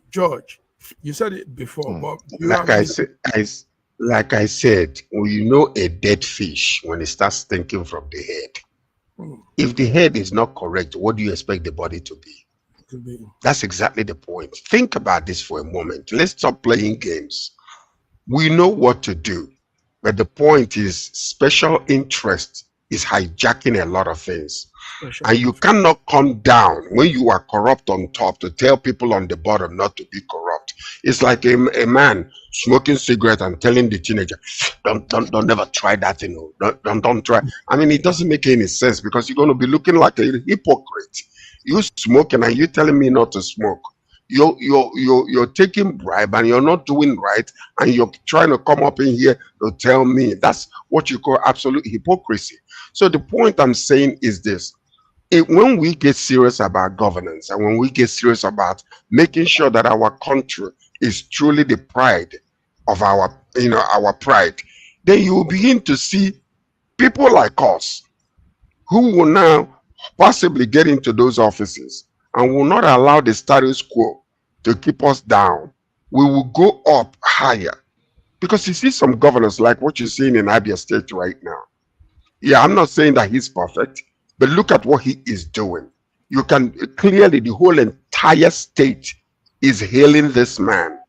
George, you said it before, but like I said, well, you know, a dead fish when it starts thinking from the head. If the head is not correct, what do you expect the body to be? That's exactly the point. Think about this for a moment. Let's stop playing games. We know what to do, but the point is special interest is hijacking a lot of things. And you cannot come down when you are corrupt on top to tell people on the bottom not to be corrupt. It's like a man smoking cigarette and telling the teenager, don't never try that thing. Don't try. I mean, it doesn't make any sense because you're going to be looking like a hypocrite. You smoking and you telling me not to smoke. You're taking bribe and you're not doing right, and you're trying to come up in here to tell me. That's what you call absolute hypocrisy. So the point I'm saying is this: when we get serious about governance and when we get serious about making sure that our country is truly the pride of our pride, then you will begin to see people like us who will now possibly get into those offices and will not allow the status quo to keep us down. We will go up higher. Because you see some governors like what you're seeing in Abia State right now. Yeah, I'm not saying that he's perfect, but look at what he is doing. You can clearly, the whole entire state is hailing this man.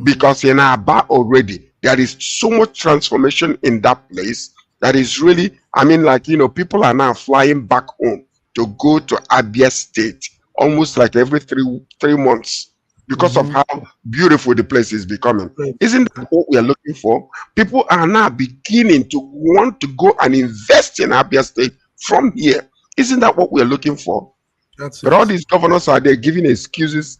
Because in Aba already, there is so much transformation in that place that is really, I mean, like, people are now flying back home to go to Abia State almost like every three months because of how beautiful the place is becoming. Isn't that what we are looking for? People are now beginning to want to go and invest in Abia State from here. Isn't that what we are looking for? But all these governors are there giving excuses,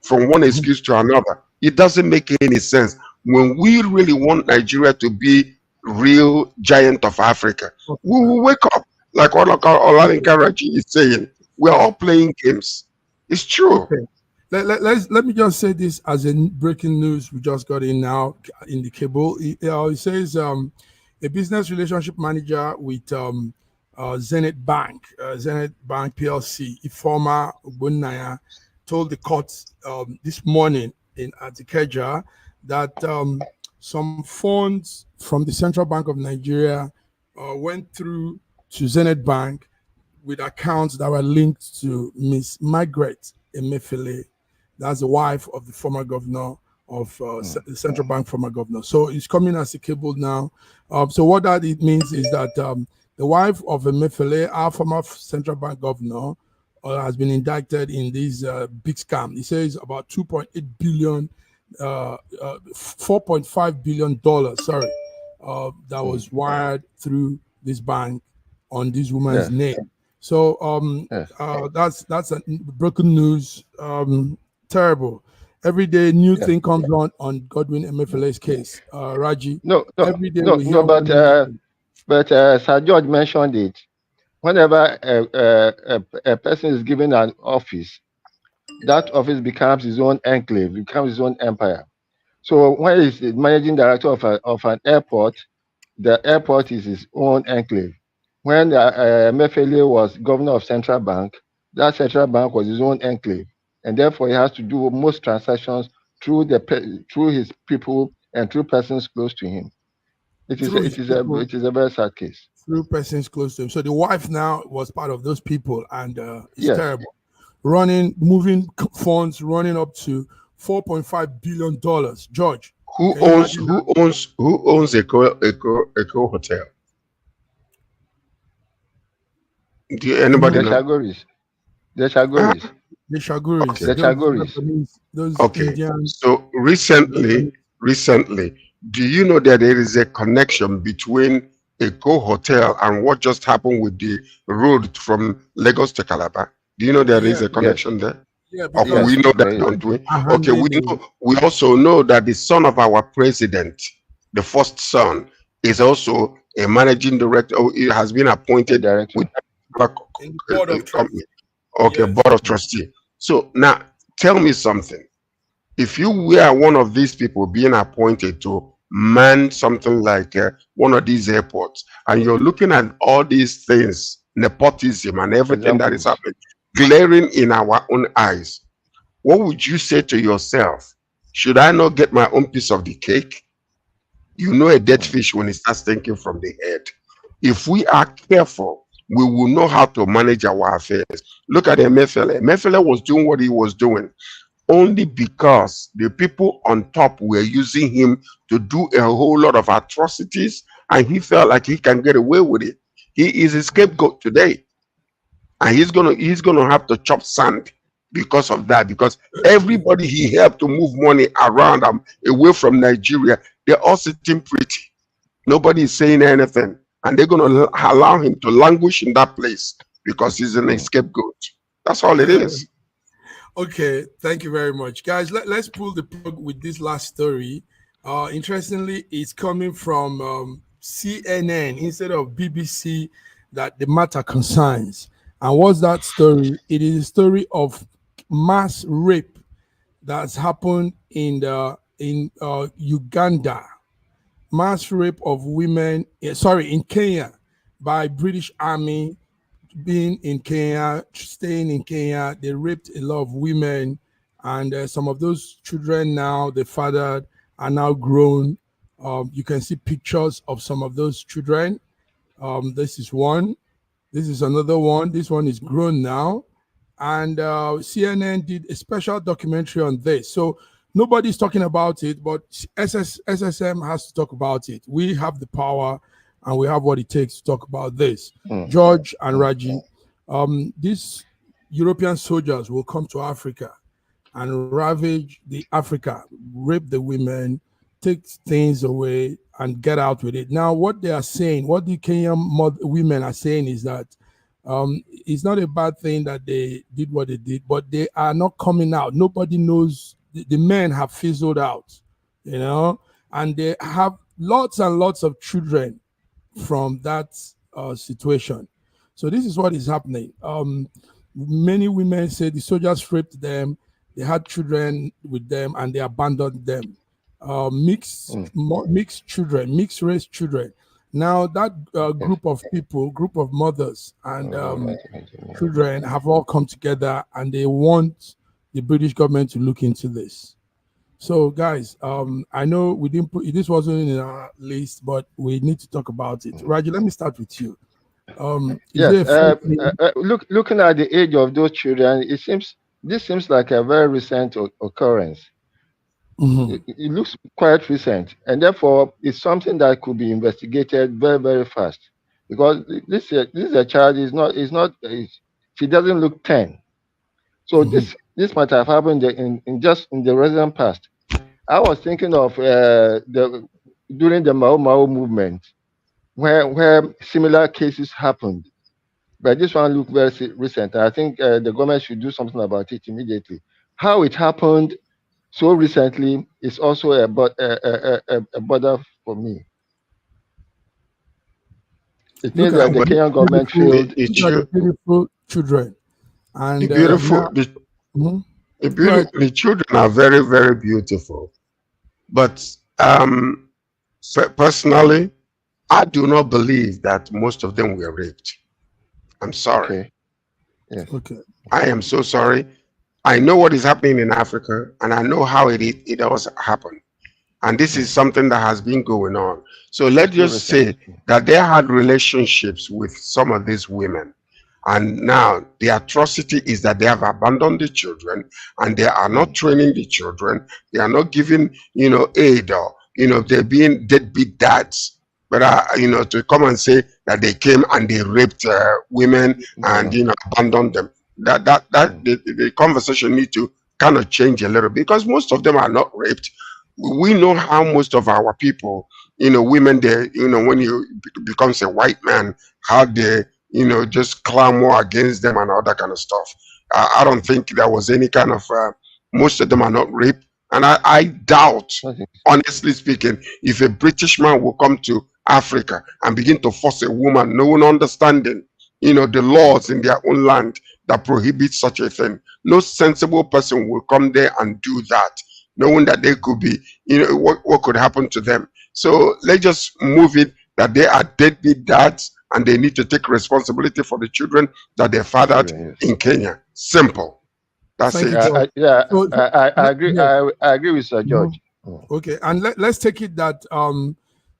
from one excuse to another. It doesn't make any sense. When we really want Nigeria to be real giant of Africa, we will wake up like Olarinka Raji is saying. We're all playing games. It's true. Okay. Let me just say this as a breaking news we just got in now in the cable. It says a business relationship manager with Zenith Bank PLC, Ifoma Ogbonnaya, told the court this morning at Ikeja that some funds from the Central Bank of Nigeria went through to Zenith Bank with accounts that were linked to Miss Margaret Emefiele. That's the wife of the former governor of the Central Bank former governor. So it's coming as a cable now. So what that it means is that the wife of Emefiele, our former Central Bank governor, has been indicted in this big scam. He says about 2.8 billion, $4.5 billion, that was wired through this bank on this woman's name. So that's a broken news. Terrible. Every day new thing comes on Godwin Emefiele's case. Raji. Every day but Sir George mentioned it. Whenever a person is given an office, that office becomes his own enclave, becomes his own empire. So when he's the managing director of an airport, the airport is his own enclave. When Emefiele was governor of Central Bank, that Central Bank was his own enclave, and therefore he has to do most transactions through his people and through persons close to him. It is a very sad case. Through persons close to him. So the wife now was part of those people, and it's terrible. Moving funds running up to $4.5 billion. George, who owns Eco Hotel? Do anybody know? The Shagoris. The Shagoris. Okay. The Shagoris. Those okay. Indians. So recently, do you know that there is a connection between Eco Hotel and what just happened with the road from Lagos to Calabar? Do you know there is a connection there? Yeah, okay, we know that, don't we? Okay, we also know that the son of our president, the first son, is also a managing director. He has been appointed with in the board of company. Okay, board of trustee. So now tell me something. If you were one of these people being appointed to man something like one of these airports, and you're looking at all these things, nepotism and everything that is happening, glaring in our own eyes, what would you say to yourself? Should I not get my own piece of the cake? You know a dead fish when it starts thinking from the head. If we are careful, we will know how to manage our affairs. Look at Emefiele. Emefiele was doing what he was doing only because the people on top were using him to do a whole lot of atrocities, and he felt like he can get away with it. He is a scapegoat today, and he's gonna have to chop sand because of that, because everybody he helped to move money around away from Nigeria, they're all sitting pretty. Nobody is saying anything, and they're going to allow him to languish in that place because he's an scapegoat. That's all it is. Okay, thank you very much, guys. Let's pull the plug with this last story. Interestingly, it's coming from CNN instead of BBC that the matter concerns. And what's that story? It is a story of mass rape that's happened in Uganda. Mass rape of women, in Kenya, by British Army. Being in Kenya, staying in Kenya, they raped a lot of women, and some of those children now, the fathered, are now grown. You can see pictures of some of those children. This is one. This is another one. This one is grown now. And CNN did a special documentary on this. So nobody's talking about it, but SSM has to talk about it. We have the power and we have what it takes to talk about this. George and Raji, these European soldiers will come to Africa and ravage the Africa, rape the women, take things away, and get out with it. Now, what they are saying, what the Kenyan women are saying is that it's not a bad thing that they did what they did, but they are not coming out. Nobody knows. The men have fizzled out, and they have lots and lots of children from that situation. So this is what is happening. Many women say the soldiers raped them, they had children with them, and they abandoned them. Mixed children, mixed race children. Now that group of people, group of mothers and children have all come together, and they want the British government to look into this. So, guys, I know we didn't put this wasn't in our list, but we need to talk about it. Raji, let me start with you. Looking at the age of those children, this seems like a very recent occurrence. It looks quite recent, and therefore it's something that could be investigated very, very fast. Because this is a child. She doesn't look 10. So this might have happened in the recent past. I was thinking of during the Mau Mau movement, where similar cases happened, but this one looked very recent. I think the government should do something about it immediately. How it happened so recently is also a bother for me. It means that the Kenyan government failed. Beautiful children. And the children are very, very beautiful. But personally, I do not believe that most of them were raped. I'm sorry. Okay. Yes. Okay. I am so sorry. I know what is happening in Africa, and I know how it always happened. And this is something that has been going on. So let's just say that they had relationships with some of these women. And now the atrocity is that they have abandoned the children, and they are not training the children. They are not giving, aid, or, they're being deadbeat dads. But, to come and say that they came and they raped women and, abandoned them. The conversation need to kind of change a little bit, because most of them are not raped. We know how most of our people, women, they, when you becomes a white man, how they, just clamor against them and all that kind of stuff. I don't think there was any kind of, most of them are not raped. And I doubt, honestly speaking, if a British man will come to Africa and begin to force a woman, no one understanding, the laws in their own land that prohibit such a thing. No sensible person will come there and do that, knowing that they could be, what could happen to them. So let's just move it that they are deadbeat dads, and they need to take responsibility for the children that they fathered in Kenya. Simple. That's it. I agree. Yeah. I agree with Sir George. Okay, and let's take it that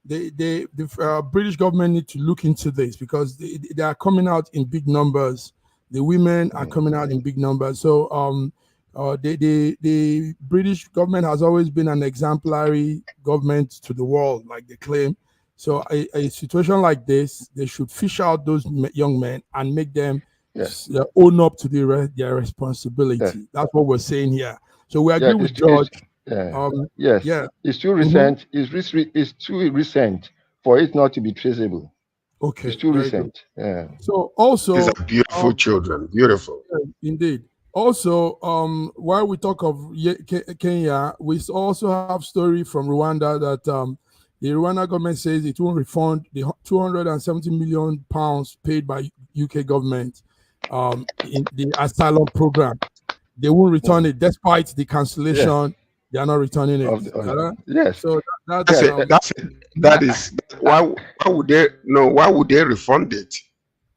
the British government need to look into this, because they are coming out in big numbers. The women are coming out in big numbers. So the British government has always been an exemplary government to the world, like they claim. So a situation like this, they should fish out those young men and make them own up to their responsibility. Yes. That's what we're saying here. So we agree with George. It's too recent. It's too recent for it not to be traceable. Okay, it's too recent. Yeah. So also, these are beautiful children. Beautiful. Indeed. Also, while we talk of Kenya, we also have story from Rwanda that the Rwanda government says it will refund the 270 million pounds paid by UK government in the asylum program. They won't return it despite the cancellation. Yes. They are not returning it. Yes. So that is why would they refund it?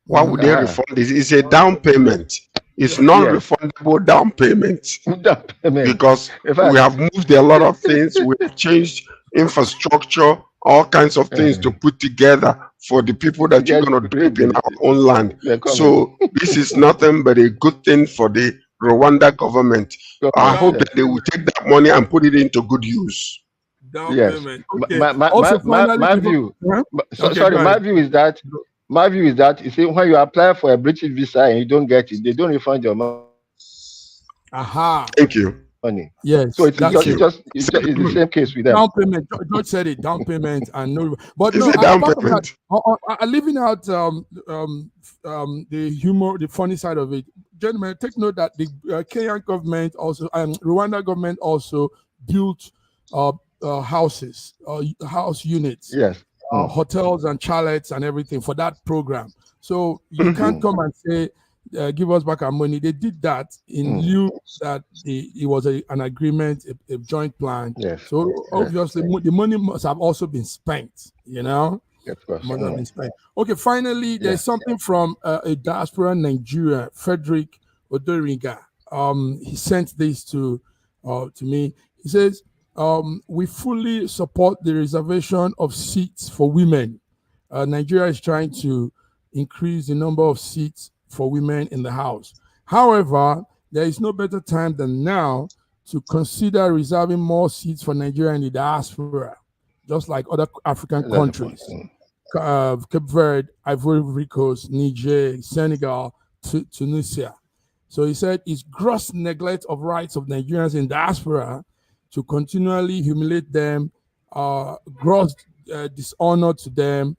Why would they refund it? It's a down payment. It's non-refundable down payment. Because we have moved a lot of things. We've changed infrastructure, all kinds of things to put together for the people that you're going to live in our own land. So this is nothing but a good thing for the Rwanda government. I hope that they will take that money and put it into good use. Okay. My view. My view is that. My view is that you see, when you apply for a British visa and you don't get it, they don't refund your money. Thank you. Money. Yes. So it's the same case with them. Down payment. George said it. Down payment and no. But it's no, down payment. Leaving out the humor, the funny side of it, gentlemen, take note that the Kenyan government also and Rwanda government also built houses, house units. Yes. Hotels and chalets and everything for that program. So you can't come and say, give us back our money. They did that in lieu that it was an agreement, a joint plan. Yes. So obviously the money must have also been spent, you know? Must have been spent. Okay, finally, there's something from a diaspora in Nigeria, Frederick Odoriga. He sent this to me. He says, we fully support the reservation of seats for women. Nigeria is trying to increase the number of seats for women in the House. However, there is no better time than now to consider reserving more seats for Nigeria in the diaspora, just like other African countries. Cape Verde, Ivory Coast, Niger, Senegal, Tunisia. So he said it's gross neglect of rights of Nigerians in diaspora to continually humiliate them, gross dishonor to them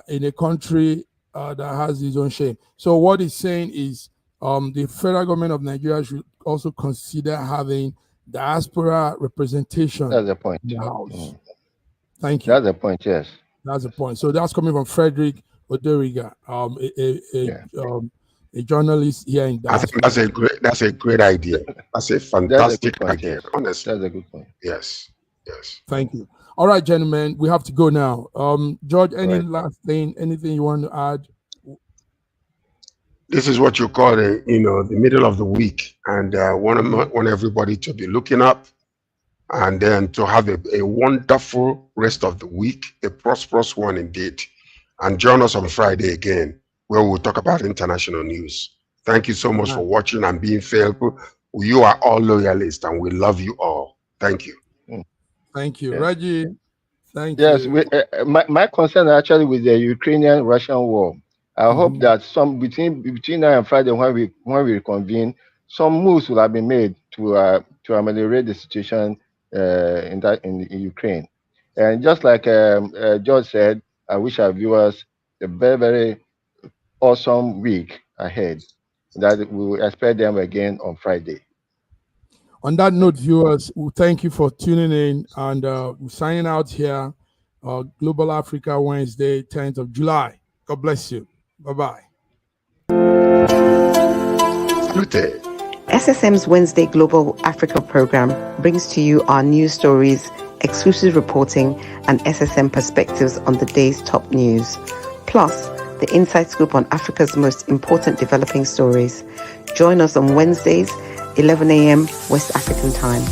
in a country that has its own shame. So what he's saying is the federal government of Nigeria should also consider having diaspora representation. That's the point. In the House. Thank you. That's the point, yes. That's the point. So that's coming from Frederick Odoriga, a journalist here in diaspora. I think that's a great idea. That's a fantastic idea. Honestly, that's a good point. Yes. Thank you. All right, gentlemen, we have to go now. George, any last thing, anything you want to add? This is what you call the middle of the week, and want everybody to be looking up, and then to have a wonderful rest of the week, a prosperous one indeed. And join us on Friday again, where we'll talk about international news. Thank you so much for watching and being faithful. You are all loyalists, and we love you all. Thank you. Thank you, Reggie. Thank you. Yes, my concern actually with the Ukrainian-Russian war. I hope that some between now and Friday, when we reconvene, some moves will have been made to ameliorate the situation in Ukraine. And just like George said, I wish our viewers a very, very awesome week ahead. That we will expect them again on Friday. On that note, viewers, we thank you for tuning in, and we're signing out here. Global Africa Wednesday, 10th of July. God bless you. Bye-bye. SSM's Wednesday Global Africa program brings to you our news stories, exclusive reporting, and SSM perspectives on the day's top news. Plus, the inside scoop on Africa's most important developing stories. Join us on Wednesdays, 11 a.m. West African time.